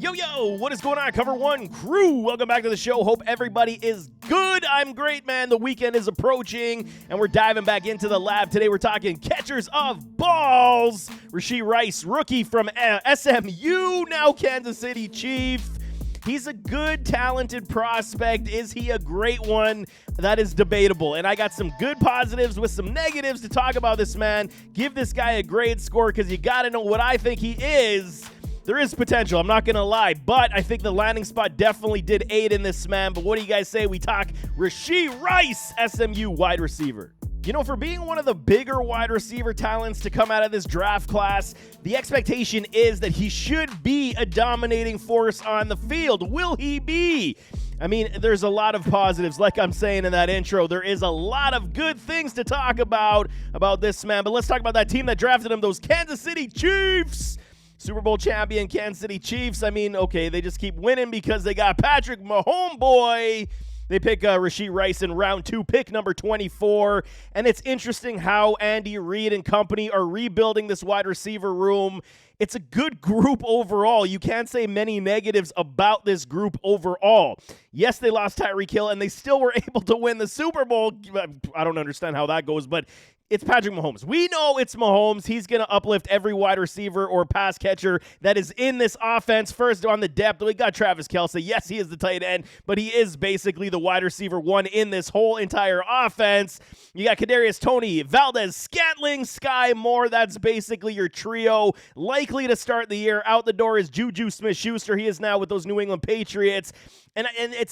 Yo, what is going on, Cover One crew? Welcome back to the show. Hope everybody is good. I'm great, man. The weekend is approaching, and we're diving back into the lab. Today, we're talking catchers of balls. Rashee Rice, rookie from SMU, now Kansas City Chief. He's a good, talented prospect. Is he a great one? That is debatable. And I got some good positives with some negatives to talk about this man. Give this guy a grade score because you got to know what I think he is. There is potential, I'm not going to lie, but I think the landing spot definitely did aid in this man. But what do you guys say we talk Rashee Rice, SMU wide receiver? You know, for being one of the bigger wide receiver talents to come out of this draft class, the expectation is that he should be a dominating force on the field. Will he be? I mean, there's a lot of positives. Like I'm saying in that intro, there is a lot of good things to talk about this man. But let's talk about that team that drafted him, those Kansas City Chiefs. Super Bowl champion Kansas City Chiefs. I mean, okay, they just keep winning because they got Patrick Mahomes, boy. They pick Rashee Rice in round 2, pick number 24. And it's interesting how Andy Reid and company are rebuilding this wide receiver room. It's a good group overall. You can't say many negatives about this group overall. Yes, they lost Tyreek Hill, and they still were able to win the Super Bowl. I don't understand how that goes, but it's Patrick Mahomes. We know it's Mahomes. He's going to uplift every wide receiver or pass catcher that is in this offense. First, on the depth, we got Travis Kelce. Yes, he is the tight end, but he is basically the wide receiver one in this whole entire offense. You got Kadarius Toney, Valdez, Scantling, Sky Moore. That's basically your trio. Likely to start the year. Out the door is Juju Smith-Schuster. He is now with those New England Patriots. And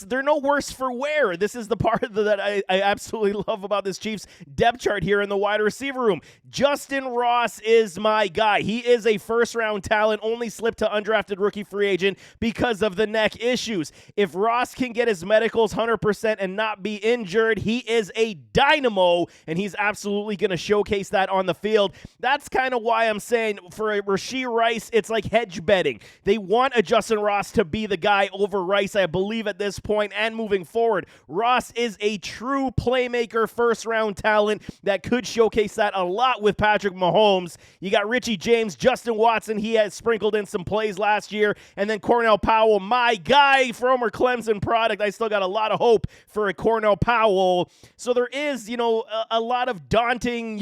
they're no worse for wear. This is the part that I absolutely love about this Chiefs depth chart here in the wide receiver room. Justin Ross is my guy. He is a first-round talent, only slipped to undrafted rookie free agent because of the neck issues. If Ross can get his medicals 100% and not be injured, he is a dynamo, and he's absolutely going to showcase that on the field. That's kind of why I'm saying for a Rashee Rice, it's like hedge betting. They want a Justin Ross to be the guy over Rice, I believe, at this point and moving forward. Ross is a true playmaker, first-round talent that could showcase that a lot with Patrick Mahomes. You got Richie James, Justin Watson. He has sprinkled in some plays last year. And then Cornell Powell, my guy, former Clemson product. I still got a lot of hope for a Cornell Powell. So there is, a lot of daunting,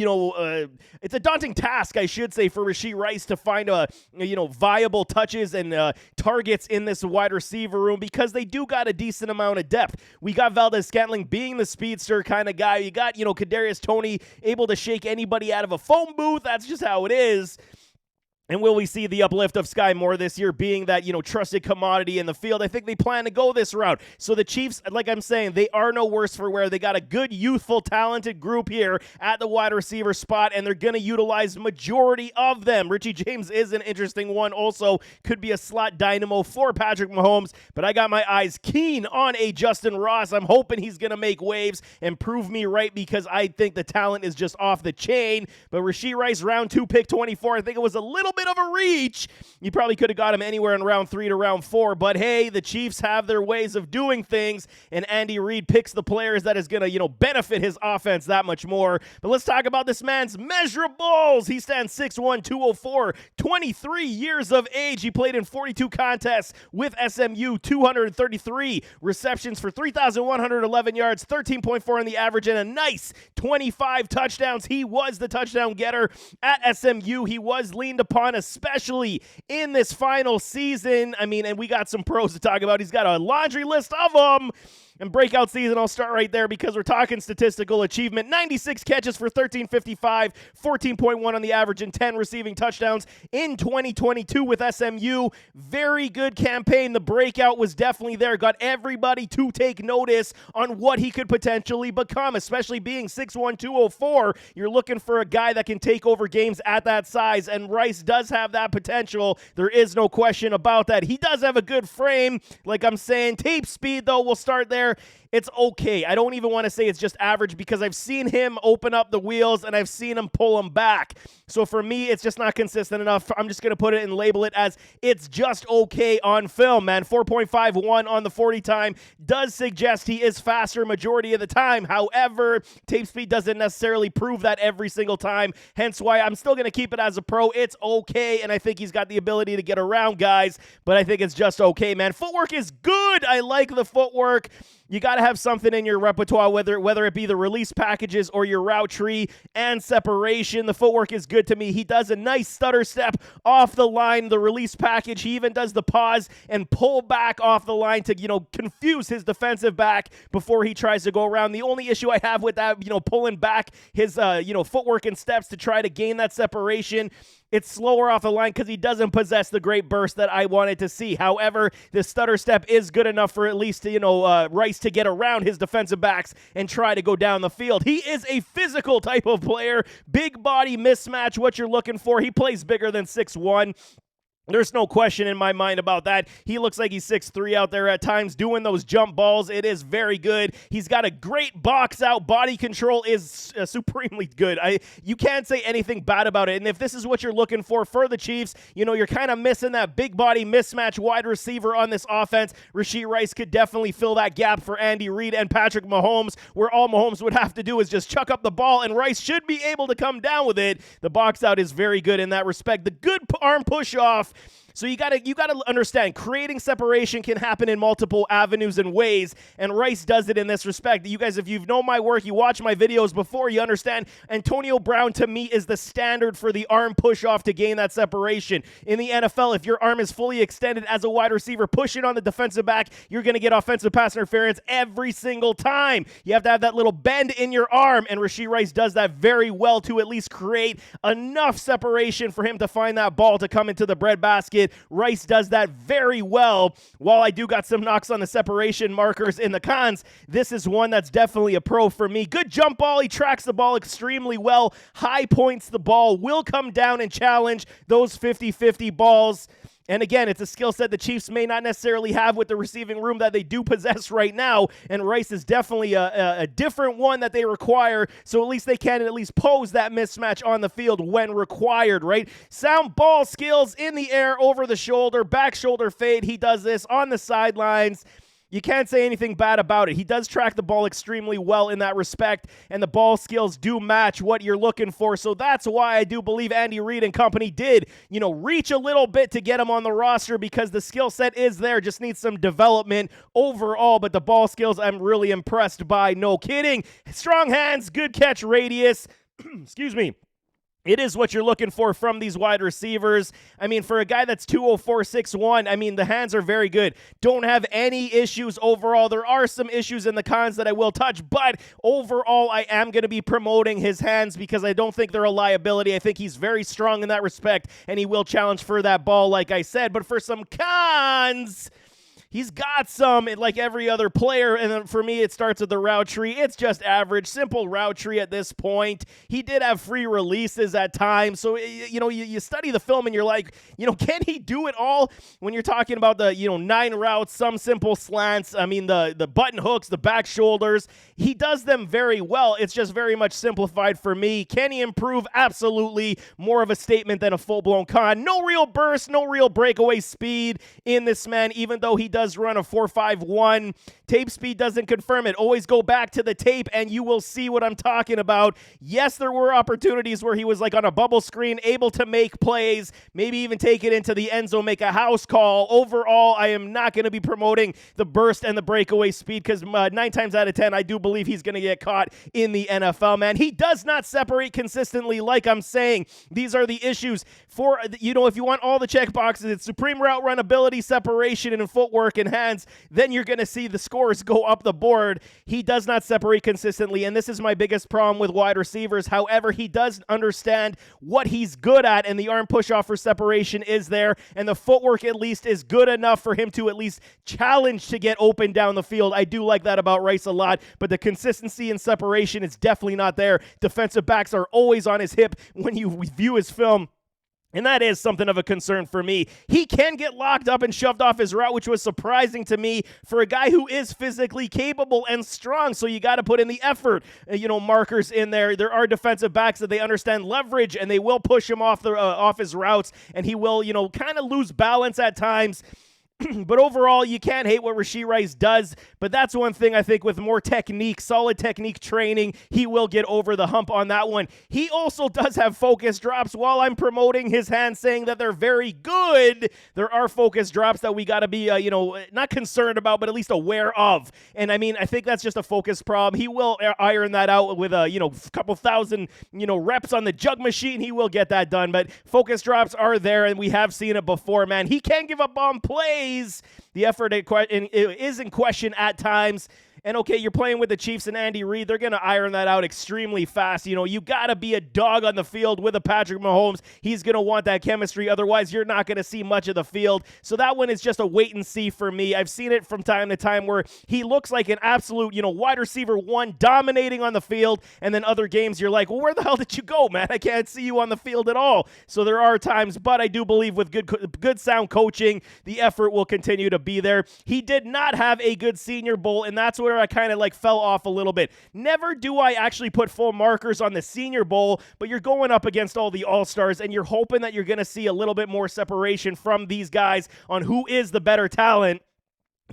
it's a daunting task, I should say, for Rashee Rice to find viable touches and targets in this wide receiver room because they do got a decent amount of depth. We got Valdez Scantling being the speedster kind of guy. You got, Kadarius Toney able to shake anybody out of a phone booth. That's just how it is. And will we see the uplift of Sky Moore this year being that, trusted commodity in the field? I think they plan to go this route. So the Chiefs, like I'm saying, they are no worse for wear. They got a good, youthful, talented group here at the wide receiver spot, and they're going to utilize majority of them. Richie James is an interesting one. Also, could be a slot dynamo for Patrick Mahomes, but I got my eyes keen on a Justin Ross. I'm hoping he's going to make waves and prove me right because I think the talent is just off the chain. But Rashee Rice, round 2, pick 24, I think it was a little bit of a reach. You probably could have got him anywhere in round 3 to round 4, but hey, the Chiefs have their ways of doing things, and Andy Reid picks the players that is going to, benefit his offense that much more. But let's talk about this man's measurables. He stands 6'1", 204, 23 years of age. He played in 42 contests with SMU, 233 receptions for 3,111 yards, 13.4 on the average, and a nice 25 touchdowns. He was the touchdown getter at SMU. He was leaned upon, especially in this final season. I mean, and we got some pros to talk about. He's got a laundry list of them. And breakout season, I'll start right there because we're talking statistical achievement. 96 catches for 1,355, 14.1 on the average, and 10 receiving touchdowns in 2022 with SMU. Very good campaign. The breakout was definitely there. Got everybody to take notice on what he could potentially become, especially being 6'1", 204. You're looking for a guy that can take over games at that size, and Rice does have that potential. There is no question about that. He does have a good frame. Like I'm saying, tape speed, though, we'll start there. it's okay. I don't even want to say it's just average because I've seen him open up the wheels and I've seen him pull them back. So for me, it's just not consistent enough. I'm just going to put it and label it as it's just okay on film, man. 4.51 on the 40 time does suggest he is faster majority of the time. However, tape speed doesn't necessarily prove that every single time. Hence why I'm still going to keep it as a pro. It's okay, and I think he's got the ability to get around guys, but I think it's just okay, man. Footwork is good. I like the footwork. You got to have something in your repertoire, whether it be the release packages or your route tree and separation. The footwork is good to me. He does a nice stutter step off the line, the release package. He even does the pause and pull back off the line to, confuse his defensive back before he tries to go around. The only issue I have with that, pulling back his, footwork and steps to try to gain that separation, it's slower off the line because he doesn't possess the great burst that I wanted to see. However, the stutter step is good enough for at least, Rice to get around his defensive backs and try to go down the field. He is a physical type of player. Big body mismatch, what you're looking for. He plays bigger than 6'1". There's no question in my mind about that. He looks like he's 6'3" out there at times doing those jump balls. It is very good. He's got a great box out. Body control is supremely good. You can't say anything bad about it. And if this is what you're looking for the Chiefs, you're kind of missing that big body mismatch wide receiver on this offense. Rashee Rice could definitely fill that gap for Andy Reid and Patrick Mahomes, where all Mahomes would have to do is just chuck up the ball, and Rice should be able to come down with it. The box out is very good in that respect. The good arm push off. So you gotta understand, creating separation can happen in multiple avenues and ways, and Rice does it in this respect. You guys, if you've known my work, you watch my videos before, you understand Antonio Brown to me is the standard for the arm push off to gain that separation. In the NFL, if your arm is fully extended as a wide receiver, pushing on the defensive back, you're gonna get offensive pass interference every single time. You have to have that little bend in your arm, and Rashee Rice does that very well to at least create enough separation for him to find that ball to come into the breadbasket. Rice does that very well. While I do got some knocks on the separation markers in the cons, this is one that's definitely a pro for me. Good jump ball. He tracks the ball extremely well. High points the ball. Will come down and challenge those 50-50 balls. And again, it's a skill set the Chiefs may not necessarily have with the receiving room that they do possess right now, and Rice is definitely a different one that they require, so at least they can at least pose that mismatch on the field when required, right? Sound ball skills in the air, over the shoulder, back shoulder fade. He does this on the sidelines. You can't say anything bad about it. He does track the ball extremely well in that respect, and the ball skills do match what you're looking for. So that's why I do believe Andy Reid and company did, reach a little bit to get him on the roster, because the skill set is there. Just needs some development overall, but the ball skills I'm really impressed by. No kidding. Strong hands, good catch radius. Excuse me. It is what you're looking for from these wide receivers. I mean, for a guy that's 204, 6'1", the hands are very good. Don't have any issues overall. There are some issues in the cons that I will touch, but overall, I am going to be promoting his hands because I don't think they're a liability. I think he's very strong in that respect, and he will challenge for that ball, like I said. But for some cons, he's got some, like every other player, and then for me, it starts with the route tree. It's just average, simple route tree at this point. He did have free releases at times, so, you study the film and you're like, can he do it all? When you're talking about the, 9 routes, some simple slants, the button hooks, the back shoulders, he does them very well. It's just very much simplified for me. Can he improve? Absolutely. More of a statement than a full-blown con. No real burst, no real breakaway speed in this man, even though he does run a 4.51. Tape speed doesn't confirm it. Always go back to the tape and you will see what I'm talking about. Yes, there were opportunities where he was like on a bubble screen, able to make plays, maybe even take it into the end zone, make a house call. Overall, I am not going to be promoting the burst and the breakaway speed because 9 times out of 10, I do believe he's going to get caught in the NFL, man. He does not separate consistently, like I'm saying. These are the issues for, if you want all the check boxes, it's supreme route run ability, separation, and footwork and hands, then you're going to see the scores go up the board. He does not separate consistently, and this is my biggest problem with wide receivers. However, he does understand what he's good at, and the arm push-off for separation is there, and the footwork at least is good enough for him to at least challenge to get open down the field. I do like that about Rice a lot, but the consistency and separation is definitely not there. Defensive backs are always on his hip when you view his film. And that is something of a concern for me. He can get locked up and shoved off his route, which was surprising to me for a guy who is physically capable and strong. So you got to put in the effort. Markers in there. There are defensive backs that they understand leverage, and they will push him off his routes, and he will, kind of lose balance at times. But overall, you can't hate what Rashee Rice does, but that's one thing I think with more technique, solid technique training, he will get over the hump on that one. He also does have focus drops. While I'm promoting his hands, saying that they're very good, there are focus drops that we got to be, not concerned about, but at least aware of. And I mean, I think that's just a focus problem. He will iron that out with a, couple thousand, reps on the jug machine. He will get that done, but focus drops are there, and we have seen it before, man. He can give up on plays. The effort is in question at times. And okay, you're playing with the Chiefs and Andy Reid. They're going to iron that out extremely fast. You got to be a dog on the field with a Patrick Mahomes. He's going to want that chemistry. Otherwise, you're not going to see much of the field. So that one is just a wait and see for me. I've seen it from time to time where he looks like an absolute, wide receiver one dominating on the field. And then other games, you're like, well, where the hell did you go, man? I can't see you on the field at all. So there are times, but I do believe with good sound coaching, the effort will continue to be there. He did not have a good Senior Bowl, and that's where I kind of fell off a little bit. Never do I actually put full markers on the Senior Bowl, but you're going up against all the All-Stars, and you're hoping that you're going to see a little bit more separation from these guys on who is the better talent.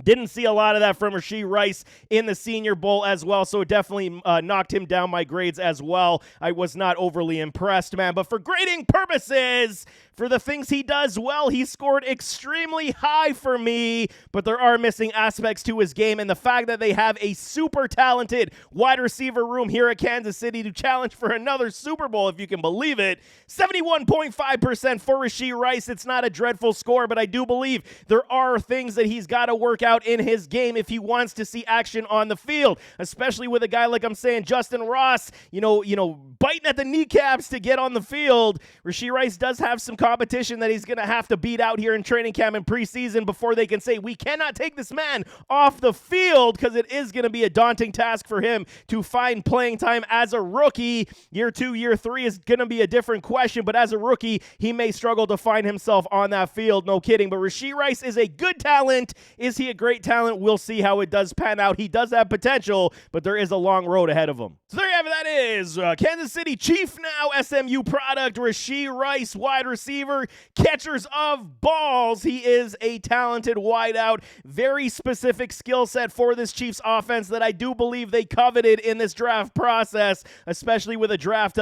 Didn't see a lot of that from Rashee Rice in the Senior Bowl as well, so it definitely knocked him down my grades as well. I was not overly impressed, man. But for grading purposes, for the things he does well, he scored extremely high for me, but there are missing aspects to his game, and the fact that they have a super talented wide receiver room here at Kansas City to challenge for another Super Bowl, if you can believe it. 71.5% for Rashee Rice. It's not a dreadful score, but I do believe there are things that he's got to work out in his game if he wants to see action on the field, especially with a guy like I'm saying, Justin Ross, biting at the kneecaps to get on the field. Rashee Rice does have some competition that he's going to have to beat out here in training camp and preseason before they can say, we cannot take this man off the field, because it is going to be a daunting task for him to find playing time as a rookie. Year 2, year 3 is going to be a different question, but as a rookie, he may struggle to find himself on that field. No kidding, but Rashee Rice is a good talent. Is he a great talent? We'll see how it does pan out. He does have potential, but there is a long road ahead of him. So there you have it. That is Kansas City Chief, now SMU product, Rashee Rice, wide receiver, catchers of balls. He is a talented wideout, very specific skill set for this Chiefs offense that I do believe they coveted in this draft process, especially with a draft,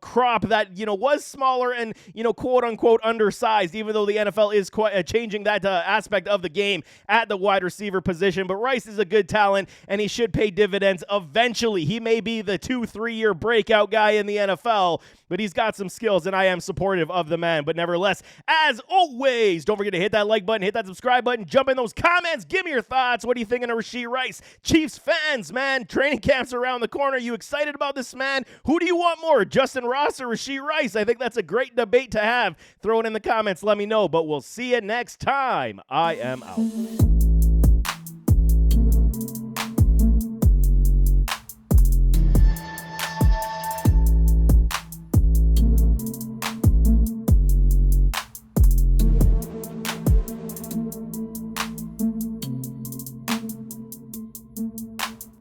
crop that, was smaller and, quote unquote undersized, even though the NFL is changing that aspect of the game at the wide receiver position. But Rice is a good talent, and he should pay dividends eventually. He may be the 2-3 year breakout guy in the NFL, but he's got some skills, and I am supportive of the man. But nevertheless, as always, don't forget to hit that like button, hit that subscribe button, jump in those comments, give me your thoughts. What are you thinking of Rashee Rice? Chiefs fans, man, training camps around the corner. You excited about this man? Who do you want more, Justin Ross or Rashee Rice? I think that's a great debate to have. Throw it in the comments, let me know, but we'll see you next time. I am out.